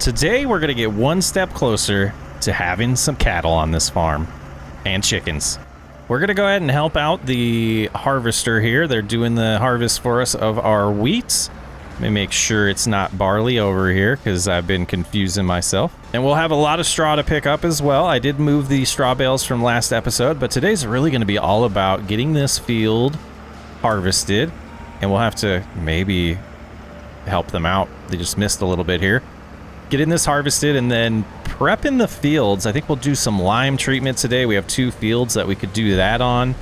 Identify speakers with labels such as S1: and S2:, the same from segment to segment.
S1: Today we're going to get one step closer to having some cattle on this farm and chickens. We're going to go ahead and help out the harvester here. They're doing the harvest for us of our wheat. Let me make sure it's not barley over here because I've been confusing myself. And we'll have a lot of straw to pick up as well. I did move the straw bales from last episode, but today's really going to be all about getting this field harvested. And we'll have to maybe help them out. They just missed a little bit here. Getting this harvested and then prepping the fields. I think we'll do some lime treatment today. We have 2 fields that we could do that on.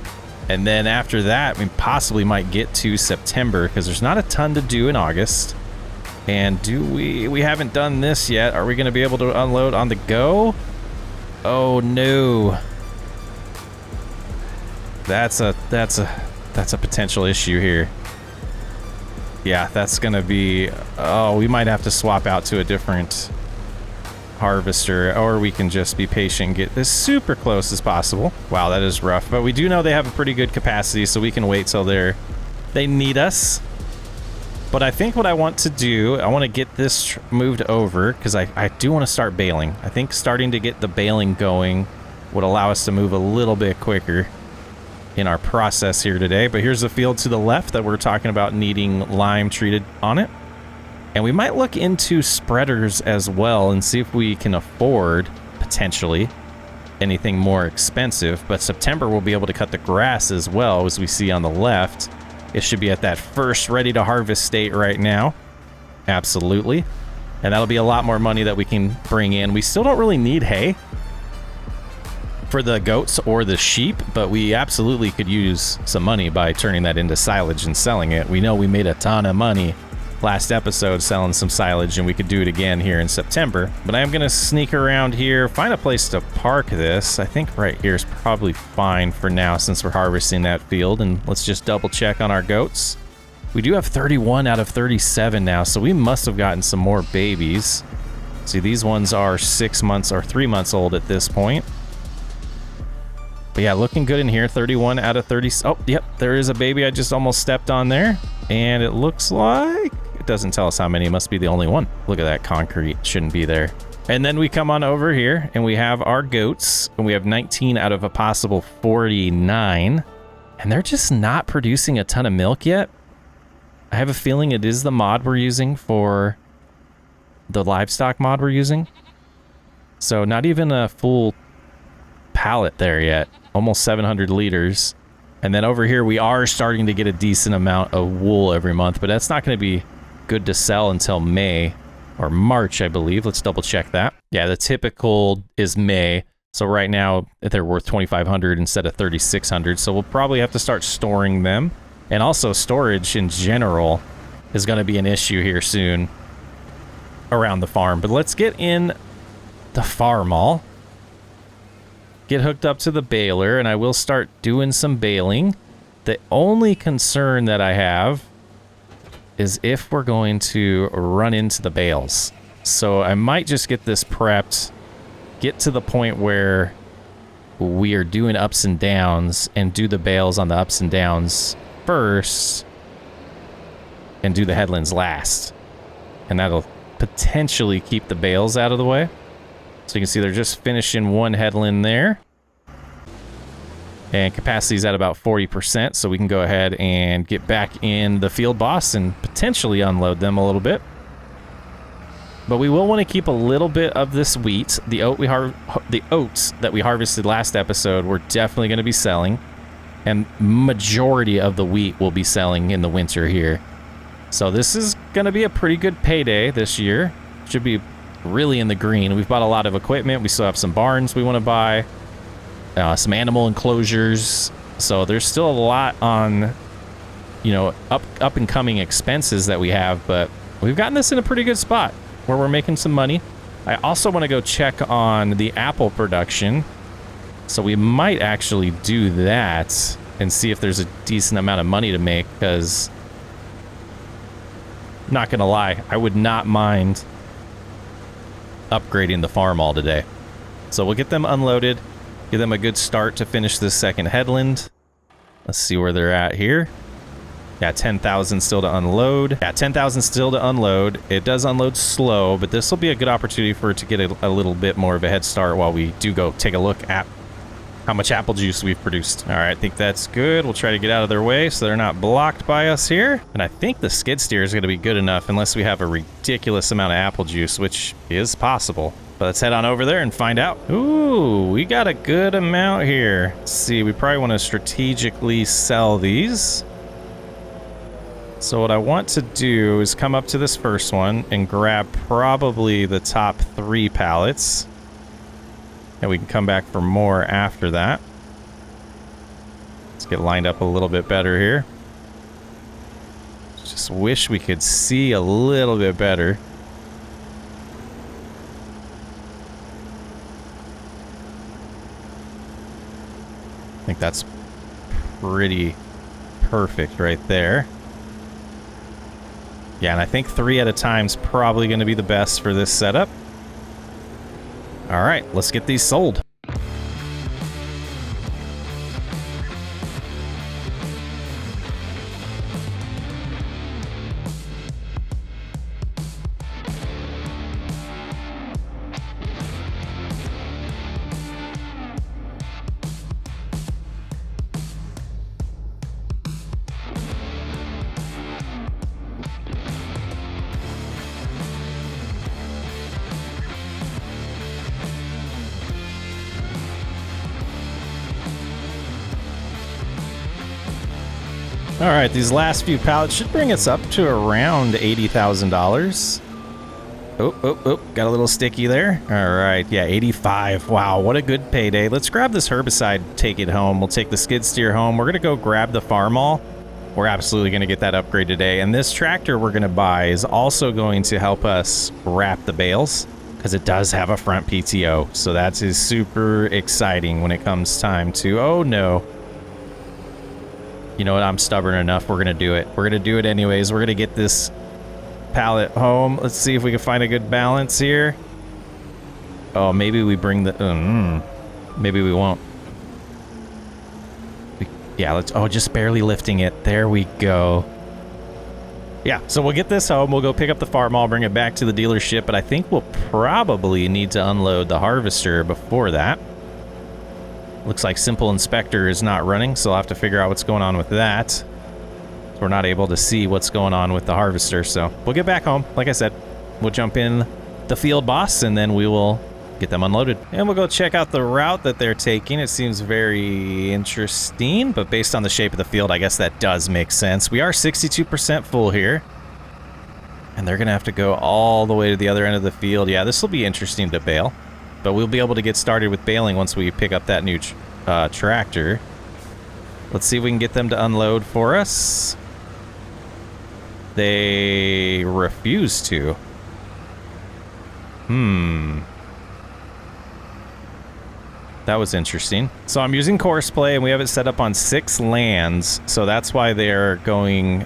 S1: And then after that, we possibly might get to September because there's not a ton to do in August. And we haven't done this yet. Are we going to be able to unload on the go? Oh no. That's a potential issue here. Yeah, that's going to be... Oh, we might have to swap out to a different harvester, or we can just be patient and get this super close as possible. Wow, that is rough. But we do know they have a pretty good capacity, so we can wait till they need us. But I think what I want to do, I want to get this moved over, because I do want to start baling. I think starting to get the baling going would allow us to move a little bit quicker in our process here today. But here's the field to the left that we're talking about needing lime treated on it. And we might look into spreaders as well and see if we can afford potentially anything more expensive. But September we'll be able to cut the grass as well, as we see on the left. It should be at that first ready to harvest state right now. Absolutely. And that'll be a lot more money that we can bring in. We still don't really need hay for the goats or the sheep, but we absolutely could use some money by turning that into silage and selling it. We know we made a ton of money last episode selling some silage, and we could do it again here in September. But I am going to sneak around here, find a place to park this. I think right here is probably fine for now since we're harvesting that field. And let's just double check on our goats. We do have 31 out of 37 now, so we must have gotten some more babies. See, these ones are 6 months or 3 months old at this point. But yeah, looking good in here. 31 out of 30. Oh, yep, there is a baby I just almost stepped on there. And it looks like it doesn't tell us how many. It must be the only one. Look at that concrete. Shouldn't be there. And then we come on over here and we have our goats. And we have 19 out of a possible 49. And they're just not producing a ton of milk yet. I have a feeling it is the mod we're using for the livestock mod we're using. So not even a full pallet there yet. Almost 700 liters. And then over here we are starting to get a decent amount of wool every month, but that's not going to be good to sell until May or March, I believe. Let's double check that. Yeah, the typical is May. So right now they're worth 2,500 instead of 3,600. So we'll probably have to start storing them. And also storage in general is going to be an issue here soon around the farm. But let's get in the farm all. Get hooked up to the baler, and I will start doing some baling. The only concern that I have is if we're going to run into the bales. So I might just get this prepped, get to the point where we are doing ups and downs, and do the bales on the ups and downs first, and do the headlands last. And that'll potentially keep the bales out of the way. So you can see they're just finishing one headland there. And capacity's at about 40%, so we can go ahead and get back in the field boss and potentially unload them a little bit. But we will want to keep a little bit of this wheat. The oats that we harvested last episode we're definitely going to be selling. And majority of the wheat will be selling in the winter here. So this is going to be a pretty good payday this year. Should be really in the green. We've bought a lot of equipment. We still have some barns we want to buy, some animal enclosures. So there's still a lot on, you know, up and coming expenses that we have, but we've gotten this in a pretty good spot where we're making some money. I also want to go check on the apple production. So we might actually do that and see if there's a decent amount of money to make, because not gonna lie, I would not mind upgrading the farm all today. So we'll get them unloaded, give them a good start to finish this second headland. Let's see where they're at here. Yeah, 10,000 still to unload. Yeah, 10,000 still to unload. It does unload slow, but this will be a good opportunity for it to get a little bit more of a head start while we do go take a look at how much apple juice we've produced. All right, I think that's good. We'll try to get out of their way so they're not blocked by us here. And I think the skid steer is going to be good enough unless we have a ridiculous amount of apple juice, which is possible. But let's head on over there and find out. Ooh, we got a good amount here. Let's see, we probably want to strategically sell these. So what I want to do is come up to this first one and grab probably the top 3 pallets. And we can come back for more after that. Let's get lined up a little bit better here. Just wish we could see a little bit better. I think that's pretty perfect right there. Yeah, and I think 3 at a time is probably going to be the best for this setup. All right, let's get these sold. All right, these last few pallets should bring us up to around $80,000. Oh, got a little sticky there. All right, yeah, 85. Wow, what a good payday. Let's grab this herbicide, take it home. We'll take the skid steer home. We're gonna go grab the farm-all. We're absolutely gonna get that upgrade today. And this tractor we're gonna buy is also going to help us wrap the bales because it does have a front PTO. So that is super exciting when it comes time to, oh no. You know what, I'm stubborn enough. We're gonna do it. We're gonna do it anyways. We're gonna get this pallet home. Let's see if we can find a good balance here. Oh, maybe we bring the... maybe we won't. Yeah, let's... Oh, just barely lifting it. There we go. Yeah, so we'll get this home. We'll go pick up the farm-all, bring it back to the dealership, but I think we'll probably need to unload the harvester before that. Looks like Simple Inspector is not running, so I'll have to figure out what's going on with that. So we're not able to see what's going on with the harvester, so we'll get back home. Like I said, we'll jump in the field boss, and then we will get them unloaded. And we'll go check out the route that they're taking. It seems very interesting, but based on the shape of the field, I guess that does make sense. We are 62% full here, and they're going to have to go all the way to the other end of the field. Yeah, this will be interesting to bale. But we'll be able to get started with baling once we pick up that new tractor. Let's see if we can get them to unload for us. They refuse to. That was interesting. So I'm using course play, and we have it set up on 6 lands. So that's why they're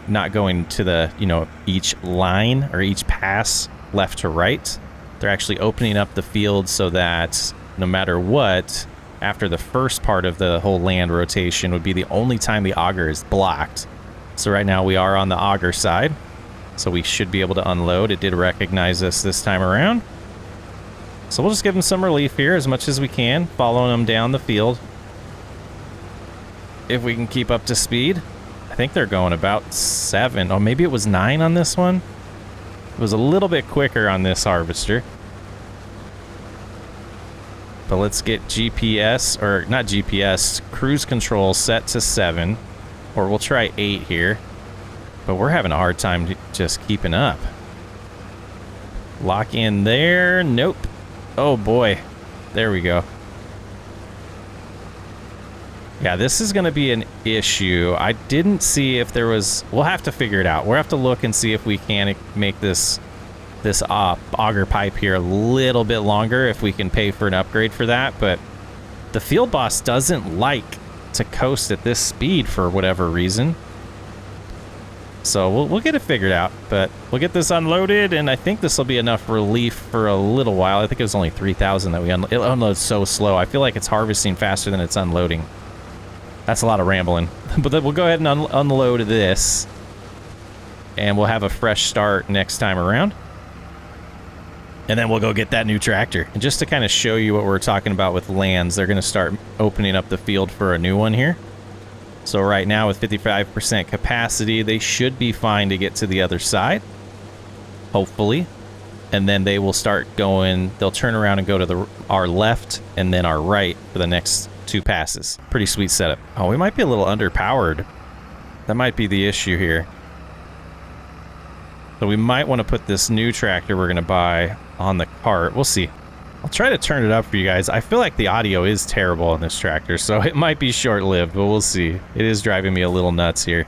S1: not going to the, each line or each pass left to right. They're actually opening up the field so that no matter what, after the first part of the whole land rotation would be the only time the auger is blocked. So right now we are on the auger side, so we should be able to unload. It did recognize us this time around. So we'll just give them some relief here as much as we can, following them down the field. If we can keep up to speed. I think they're going about 7. Oh, maybe it was 9 on this one. It was a little bit quicker on this harvester. But let's get GPS, or not GPS, cruise control set to 7. Or we'll try 8 here. But we're having a hard time just keeping up. Lock in there. Nope. Oh boy. There we go. Yeah, this is going to be an issue. I didn't see if there was... We'll have to figure it out. We'll have to look and see if we can make this auger pipe here a little bit longer, if we can pay for an upgrade for that. But the field boss doesn't like to coast at this speed for whatever reason. So we'll get it figured out. But we'll get this unloaded, and I think this will be enough relief for a little while. I think it was only 3,000 that we unloaded. It unloads so slow. I feel like it's harvesting faster than it's unloading. That's a lot of rambling. But then we'll go ahead and unload this. and we'll have a fresh start next time around. And then we'll go get that new tractor. And just to kind of show you what we're talking about with lands, they're going to start opening up the field for a new one here. So right now with 55% capacity, they should be fine to get to the other side, hopefully. And then they will start going, they'll turn around and go to our left and then our right for the next 2 passes. Pretty sweet setup. Oh, we might be a little underpowered. That might be the issue here. So we might want to put this new tractor we're going to buy on the cart. We'll see. I'll try to turn it up for you guys. I feel like the audio is terrible on this tractor, so it might be short-lived, but we'll see. It is driving me a little nuts here.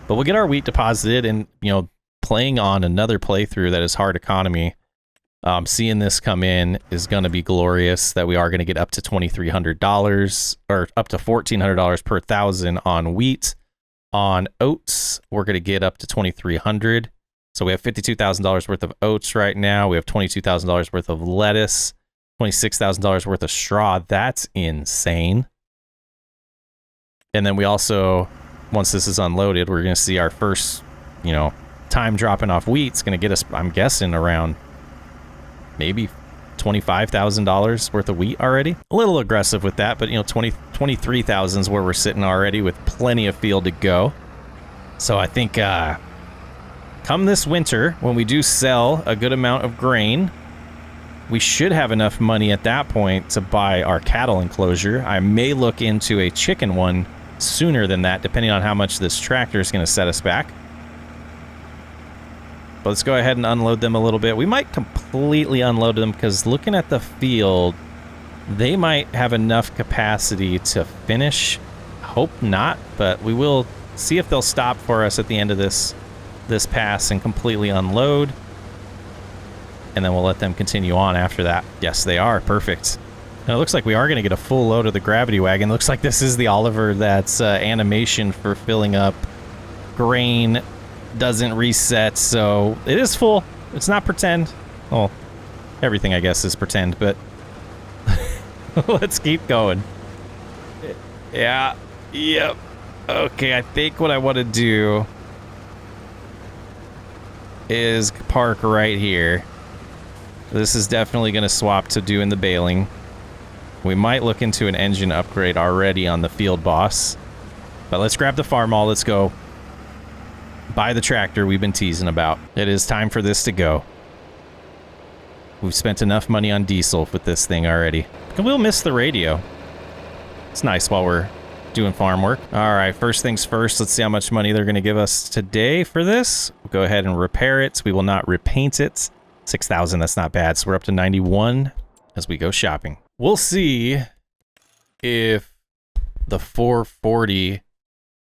S1: But we'll get our wheat deposited, and, you know, playing on another playthrough that is hard economy, seeing this come in is going to be glorious, that we are going to get up to $2,300, or up to $1,400 per thousand on wheat. On oats, we're going to get up to $2,300. So we have $52,000 worth of oats right now. We have $22,000 worth of lettuce, $26,000 worth of straw. That's insane. And then we also, once this is unloaded, we're going to see our first, you know, time dropping off wheat. It's going to get us, I'm guessing, around maybe $25,000 worth of wheat already. A little aggressive with that, but, you know, 23,000 is where we're sitting already with plenty of field to go. So I think come this winter, when we do sell a good amount of grain, we should have enough money at that point to buy our cattle enclosure. I may look into a chicken one sooner than that, depending on how much this tractor is going to set us back. But let's go ahead and unload them a little bit. We might completely unload them because looking at the field, they might have enough capacity to finish. Hope not, but we will see if they'll stop for us at the end of this pass and completely unload. And then we'll let them continue on after that. Yes, they are. Perfect. And it looks like we are going to get a full load of the gravity wagon. Looks like this is the Oliver that's animation for filling up grain. Doesn't reset, so it is full. It's not pretend. Well, everything I guess is pretend, but let's keep going. Yeah. Yep. Okay, I think what I want to do is park right here. This is definitely going to swap to doing the baling. We might look into an engine upgrade already on the field boss. But let's grab the farm all. Let's go buy the tractor we've been teasing about. It is time for this to go. We've spent enough money on diesel with this thing already. And we'll miss the radio. It's nice while we're doing farm work. All right, first things first, let's see how much money they're going to give us today for this. We'll go ahead and repair it. We will not repaint it. 6,000, that's not bad. So we're up to 91 as we go shopping. We'll see if the 440,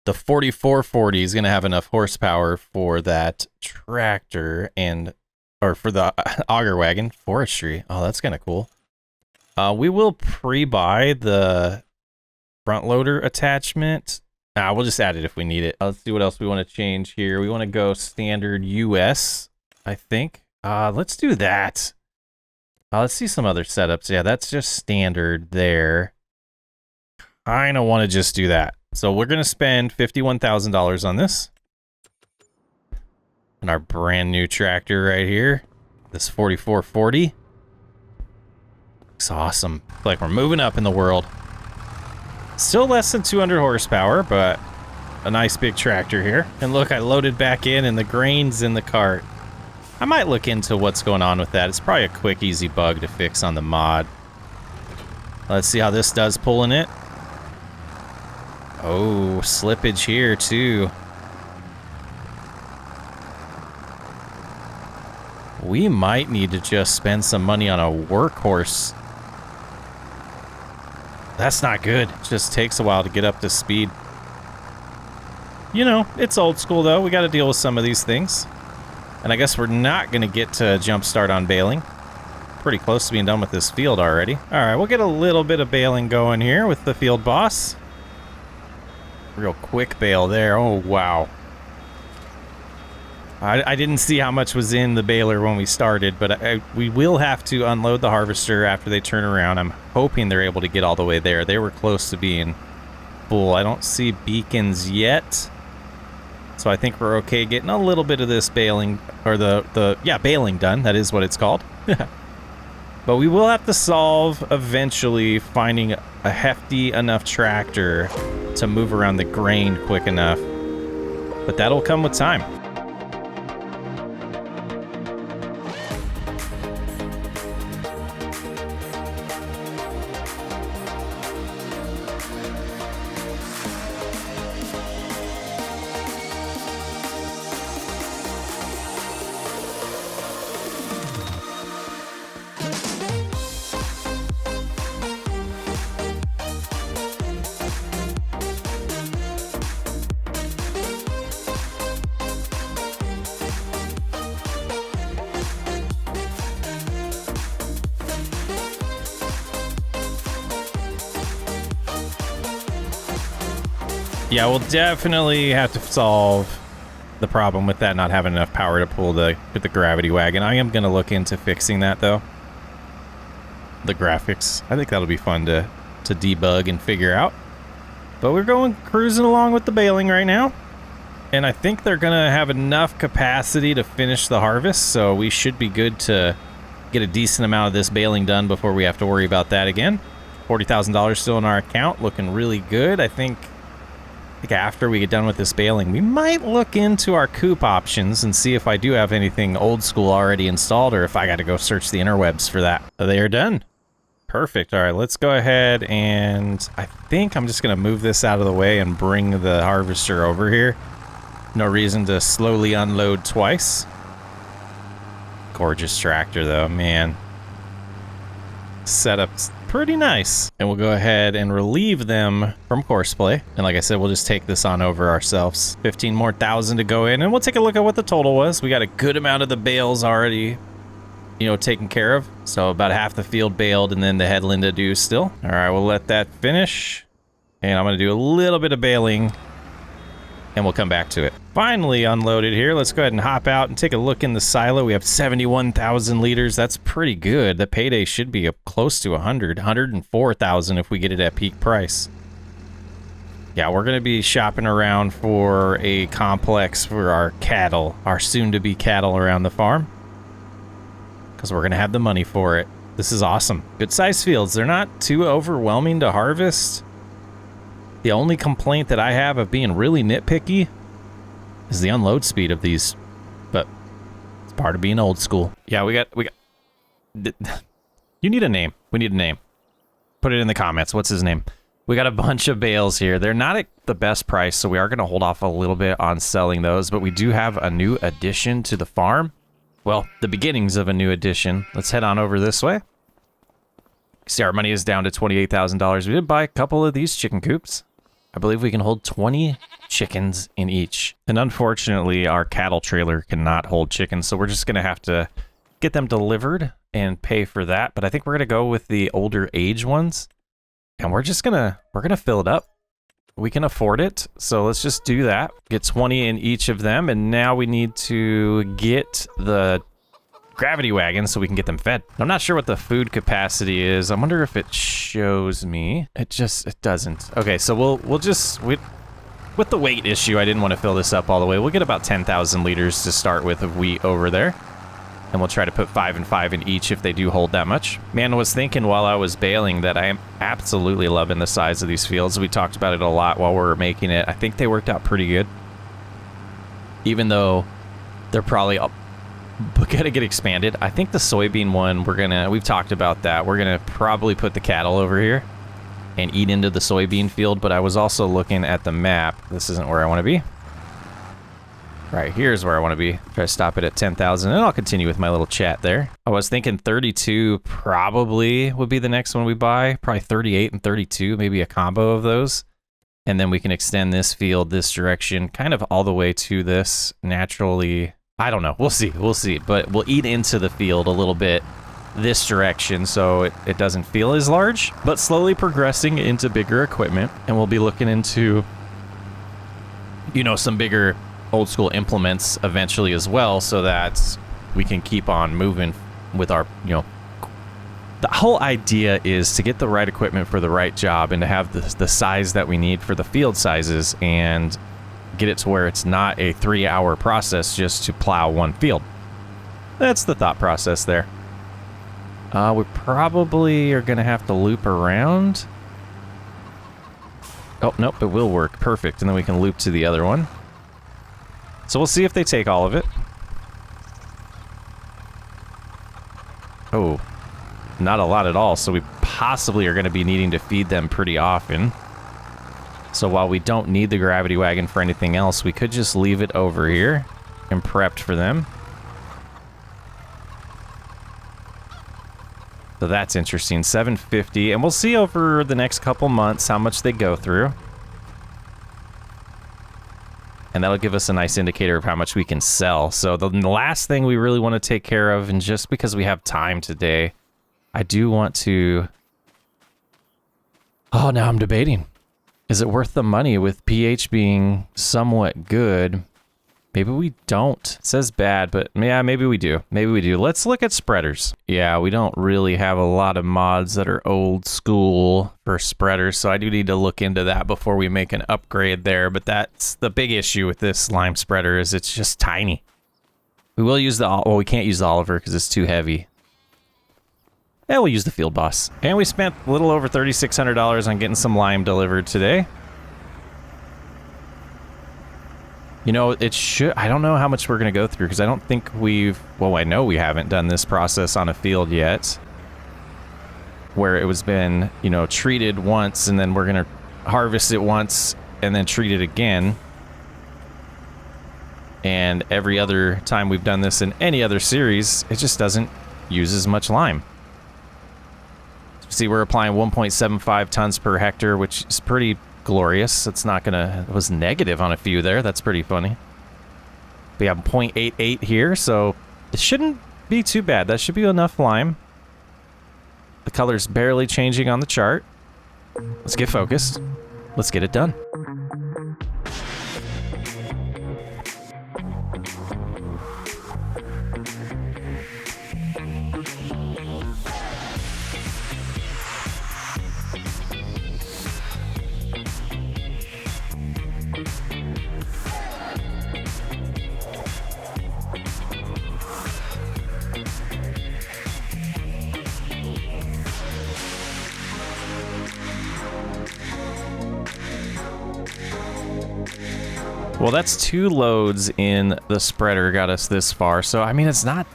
S1: the 4440 is going to have enough horsepower for that tractor and, or for the auger wagon. Forestry. Oh, that's kind of cool. We will pre-buy the front loader attachment. We'll just add it if we need it. Let's see what else we want to change here. We want to go standard US, I think. Let's do that. Let's see some other setups. Yeah, that's just standard there. Kind of want to just do that. So we're going to spend $51,000 on this. And our brand new tractor right here. This 4440. Looks awesome. Like we're moving up in the world. Still less than 200 horsepower, but a nice big tractor here. And look, I loaded back in and the grain's in the cart. I might look into what's going on with that. It's probably a quick, easy bug to fix on the mod. Let's see how this does pulling it. Oh, slippage here too. We might need to just spend some money on a workhorse. That's not good. It just takes a while to get up to speed. You know, it's old school though. We got to deal with some of these things. And I guess we're not going to get to jump start on baling. Pretty close to being done with this field already. All right, we'll get a little bit of baling going here with the field boss. Real quick bale there. Oh, wow. I didn't see how much was in the baler when we started, but we will have to unload the harvester after they turn around. I'm hoping they're able to get all the way there. They were close to being full. I don't see beacons yet. It's So I think we're okay getting a little bit of this baling, or baling done. That is what it's called. But we will have to solve eventually finding a hefty enough tractor to move around the grain quick enough. But that'll come with time. Yeah, we'll definitely have to solve the problem with that not having enough power to pull the gravity wagon. I am going to look into fixing that, though. The graphics. I think that'll be fun to debug and figure out. But we're going cruising along with the baling right now. And I think they're going to have enough capacity to finish the harvest, so we should be good to get a decent amount of this baling done before we have to worry about that again. $40,000 still in our account, looking really good. I think after we get done with this baling, we might look into our coop options and see if I do have anything old school already installed, or if I got to go search the interwebs for that. They are done. Perfect. All right, let's go ahead, and I think I'm just going to move this out of the way and bring the harvester over here. No reason to slowly unload twice. Gorgeous tractor, though, man. Setup's pretty nice. And we'll go ahead and relieve them from courseplay. And like I said, we'll just take this on over ourselves. 15 more thousand to go in, and we'll take a look at what the total was. We got a good amount of the bales already, taken care of. So about half the field baled, and then the headland to do still. All right, we'll let that finish. And I'm going to do a little bit of baling, and we'll come back to it. Finally unloaded here. Let's go ahead and hop out and take a look in the silo. We have 71,000 liters. That's pretty good. The payday should be up close to 104,000 if we get it at peak price. Yeah, we're going to be shopping around for a complex for our cattle, our soon-to-be cattle around the farm, because we're going to have the money for it. This is awesome. Good size fields. They're not too overwhelming to harvest. The only complaint that I have of being really nitpicky is the unload speed of these, but it's part of being old school. Yeah, we got. You need a name. We need a name. Put it in the comments. What's his name? We got a bunch of bales here. They're not at the best price, so we are going to hold off a little bit on selling those, but we do have a new addition to the farm. Well, the beginnings of a new addition. Let's head on over this way. See, our money is down to $28,000. We did buy a couple of these chicken coops. I believe we can hold 20 chickens in each. And unfortunately, our cattle trailer cannot hold chickens, so we're just going to have to get them delivered and pay for that. But I think we're going to go with the older age ones. And we're going to fill it up. We can afford it, so let's just do that. Get 20 in each of them, and now we need to get the gravity wagon so we can get them fed. I'm not sure what the food capacity is. I wonder if it shows me. It doesn't. Okay, so we'll just with the weight issue, I didn't want to fill this up all the way. We'll get about 10,000 liters to start with of wheat over there. And we'll try to put 5 and 5 in each if they do hold that much. Man, I was thinking while I was baling that I am absolutely loving the size of these fields. We talked about it a lot while we were making it. I think they worked out pretty good. Even though they're probably gonna get expanded. I think the soybean one, we've talked about that. We're gonna probably put the cattle over here and eat into the soybean field, but I was also looking at the map. This isn't where I want to be. Right, here's where I want to be. Try to stop it at 10,000, and I'll continue with my little chat there. I was thinking 32 probably would be the next one we buy. Probably 38 and 32, maybe a combo of those. And then we can extend this field this direction, kind of all the way to this naturally. I don't know. We'll see. But we'll eat into the field a little bit this direction so it doesn't feel as large, but slowly progressing into bigger equipment. And we'll be looking into, some bigger old school implements eventually as well, so that we can keep on moving with our, the whole idea is to get the right equipment for the right job and to have the size that we need for the field sizes. And get it to where it's not a 3-hour process just to plow one field. That's the thought process there. We probably are going to have to loop around. Oh, nope, it will work. Perfect. And then we can loop to the other one. So we'll see if they take all of it. Oh, not a lot at all. So we possibly are going to be needing to feed them pretty often. So while we don't need the gravity wagon for anything else, we could just leave it over here and prepped for them. So that's interesting. 750, and we'll see over the next couple months how much they go through. And that'll give us a nice indicator of how much we can sell. So the last thing we really want to take care of, and just because we have time today, I do want to... Oh, now I'm debating. Is it worth the money with pH being somewhat good? Maybe we don't. It says bad, but yeah, maybe we do. Maybe we do. Let's look at spreaders. Yeah, we don't really have a lot of mods that are old school for spreaders, so I do need to look into that before we make an upgrade there. But that's the big issue with this lime spreader, is it's just tiny. We will use the... Well, we can't use the Oliver because it's too heavy. Yeah, we'll use the Field Boss. And we spent a little over $3,600 on getting some lime delivered today. You know, it should... I don't know how much we're going to go through, because I don't think we've... Well, I know we haven't done this process on a field yet, where it was been, you know, treated once, and then we're going to harvest it once, and then treat it again. And every other time we've done this in any other series, it just doesn't use as much lime. See, we're applying 1.75 tons per hectare, which is pretty glorious. It's not gonna... It was negative on a few there. That's pretty funny. We have 0.88 here, so it shouldn't be too bad. That should be enough lime. The color's barely changing on the chart. Let's get focused. Let's get it done. Well, that's 2 loads in the spreader got us this far. So, I mean, it's not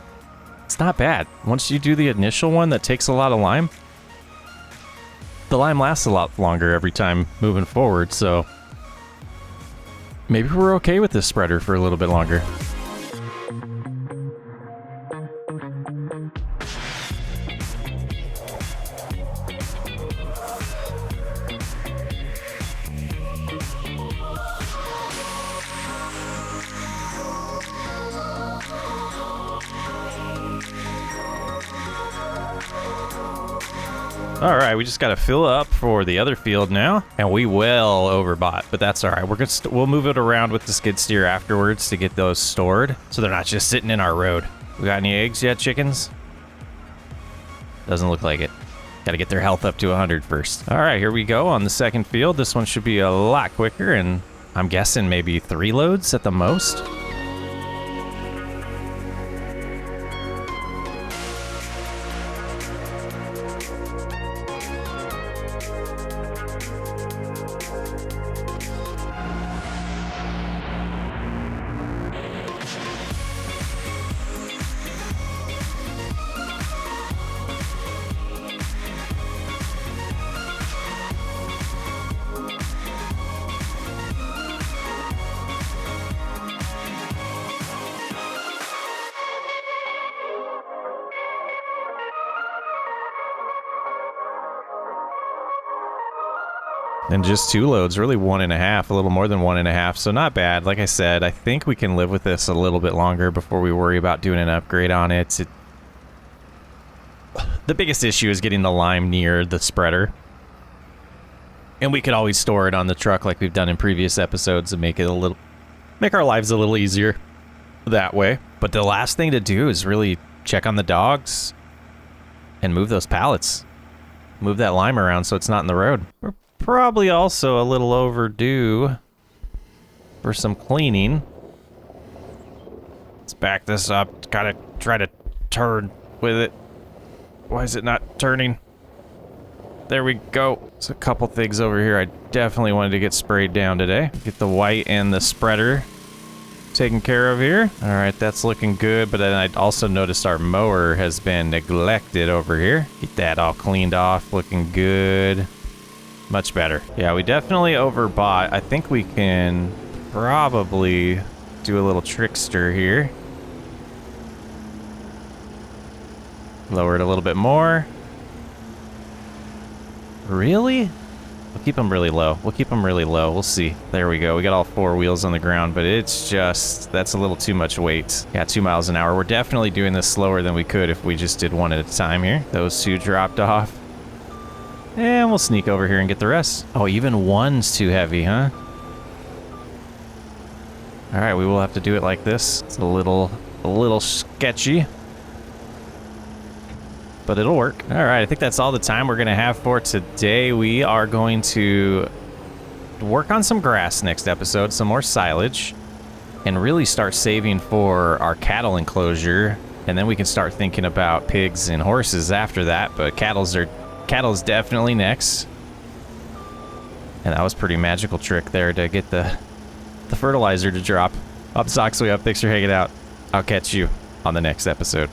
S1: bad. Once you do the initial one that takes a lot of lime, the lime lasts a lot longer every time moving forward. So, maybe we're okay with this spreader for a little bit longer. All right, we just got to fill up for the other field now, and we well overbought, but that's all right. We'll move it around with the skid steer afterwards to get those stored, so they're not just sitting in our road. We got any eggs yet, chickens? Doesn't look like it. Got to get their health up to 100 first. All right, here we go on the second field. This one should be a lot quicker, and I'm guessing maybe 3 loads at the most. And just 2 loads, really 1.5, a little more than 1.5, so not bad. Like I said, I think we can live with this a little bit longer before we worry about doing an upgrade on it. The biggest issue is getting the lime near the spreader. And we could always store it on the truck like we've done in previous episodes and make our lives a little easier that way. But the last thing to do is really check on the dogs and move those pallets. Move that lime around so it's not in the road. We're probably also a little overdue for some cleaning. Let's back this up. Gotta try to turn with it. Why is it not turning? There we go. There's a couple things over here I definitely wanted to get sprayed down today. Get the white and the spreader taken care of here. All right, that's looking good, but then I also noticed our mower has been neglected over here. Get that all cleaned off, looking good. Much better. Yeah, we definitely overbought. I think we can probably do a little trickster here. Lower it a little bit more. Really? We'll keep them really low. We'll keep them really low. We'll see. There we go. We got all 4 wheels on the ground, but it's just, that's a little too much weight. Yeah, 2 miles an hour. We're definitely doing this slower than we could if we just did one at a time here. Those 2 dropped off. And we'll sneak over here and get the rest. Oh, even 1's too heavy, huh? All right, we will have to do it like this. It's a little sketchy, but it'll work. All right, I think that's all the time we're gonna have for today. We are going to work on some grass next episode, some more silage, and really start saving for our cattle enclosure. And then we can start thinking about pigs and horses after that, but cattle's definitely next. And that was a pretty magical trick there to get the fertilizer to drop. Up socks way up. Thanks for hanging out. I'll catch you on the next episode.